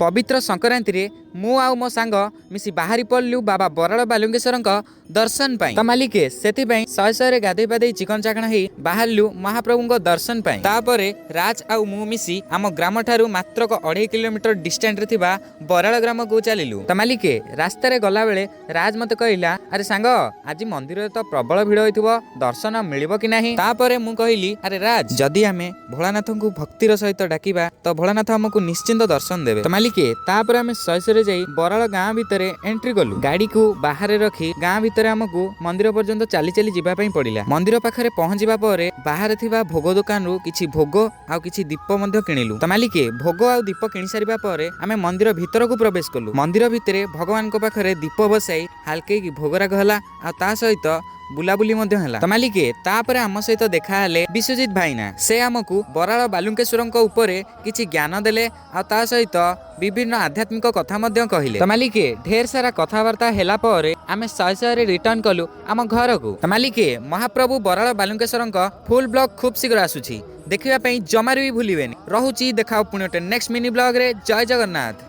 पवित्र संक्रांति रे मु आउ मो सांग मिसी बाहरी पड़लु बाबा बराल बालुंकेश्वर दर्शन पाई। तो मालिके सेति पई शहे शहे गाधई पाधई चिकन चाकण हेई बाहरलु महाप्रभु दर्शन पाई। तापरे राज आउ मु मिसी आम ग्राम ठारू मात्र 2.5 किलोमीटर डिस्टेंस रे थिबा बराल ग्राम को चलिलु। तो मालिके रास्ता रे गला बेले राज मते कहला अरे सांग आज मंदिर तो प्रबल भिड़ होइथिबो दर्शन मिलिबो कि नाही। तापरे मु कहिली अरे राज जदि आमे भोलानाथ को भक्तिर सहित डाकिबा तो भोलानाथ हमकु निश्चिंत दर्शन देबे। तो मालिके तापर आमे शहे जाई बराल गाँ भितर एंट्री कलु। गाड़ी को बाहर रखी गाँ भितर हमकु मंदिर पर्यंत चली चली जिबा पई पड़िला। मंदिर पाखरे पहुंचीबा परे बाहर थिबा भोग दुकान रु किछि भोग आ किछि दीप मध्य किनिलु। तो मालिके भोग आ दीप किनि सारिबा परे आमे मंदिर भितर को प्रवेश कलु। मंदिर भितरे भगवान को पाखरे दीप बसाई हल्के की भोगराग हला आ ता सहित बुलाबुली मध्य हला। तो मालिके तापरे आम सहित देखा हेले विश्वजित भाईना से आमकु बराल बालुंकेश्वर उपरे किछि ज्ञान देले आ ता सहित विभिन्न आध्यात्मिक कथा मध्य कहिले। तो मालिके ढेर सारा कथावार्ता हेला परे आमे शहे शहे रिटर्न कलु आम घर को। तो मालिके महाप्रभु बराल बालुंकेश्वर फुल ब्लॉग खूब शीघ्र आसुछि देखिबा पई जमार भी भूलिबेनी। रहुछि देखाओ पुणी नेक्स्ट मिनी ब्लॉग रे। जय जगन्नाथ।